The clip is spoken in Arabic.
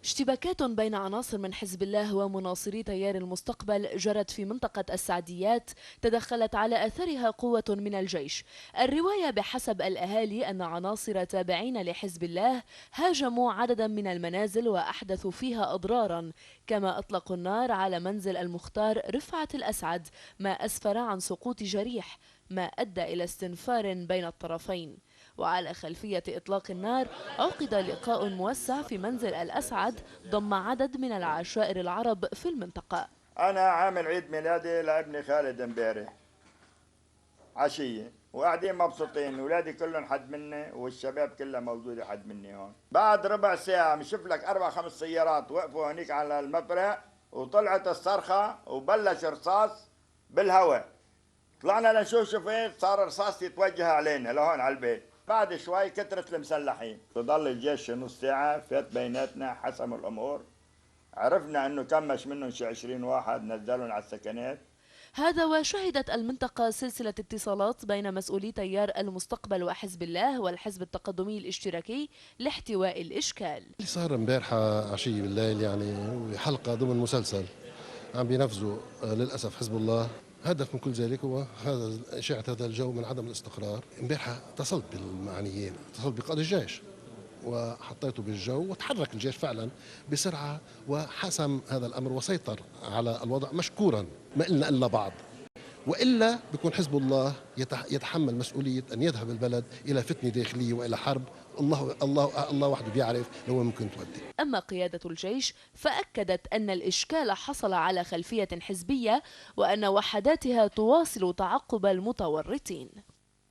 اشتباكات بين عناصر من حزب الله ومناصري تيار المستقبل جرت في منطقة السعديات تدخلت على أثرها قوة من الجيش. الرواية بحسب الأهالي أن عناصر تابعين لحزب الله هاجموا عددا من المنازل وأحدثوا فيها أضرارا، كما أطلقوا النار على منزل المختار رفعت الأسعد، ما أسفر عن سقوط جريح، ما أدى إلى استنفار بين الطرفين. وعلى خلفية إطلاق النار عقد لقاء موسع في منزل الأسعد ضم عدد من العشائر العرب في المنطقة. أنا عامل عيد ميلادي لابني خالد امبارح عشية، وقاعدين مبسوطين، ولادي كلهم حد مني والشباب كلها موجودة حد مني هون. بعد ربع ساعة بشوف لك 4 5 سيارات وقفوا هنيك على المفرق، وطلعت الصرخة وبلش رصاص بالهواء. طلعنا لنشوف شو في، صار الرصاص يتوجه علينا لهون على البيت. بعد شوي كثرت المسلحين، ضل الجيش نص ساعة، فات بيناتنا حسموا الأمور، عرفنا انه كمش منهم شي 20 واحد نزلهم على السكنات. هذا وشهدت المنطقة سلسلة اتصالات بين مسؤولي تيار المستقبل وحزب الله والحزب التقدمي الاشتراكي لاحتواء الإشكال. اللي صار امبارحة عشية بالليل يعني حلقة ضمن مسلسل عم بينفذوا للأسف حزب الله. هدف من كل ذلك هو هذا إشاعة هذا الجو من عدم الاستقرار. امبارحة اتصلت بالمعنيين، اتصلت بقائد الجيش وحطيته بالجو، وتحرك الجيش فعلا بسرعة وحسم هذا الأمر وسيطر على الوضع مشكورا. ما إلنا إلا بعض، وإلا بيكون حزب الله يتحمل مسؤولية أن يذهب البلد إلى فتنة داخلية وإلى حرب. الله وحده بيعرف لو ممكن تودي. أما قيادة الجيش فأكدت أن الإشكال حصل على خلفية حزبية وأن وحداتها تواصل تعقب المتورطين.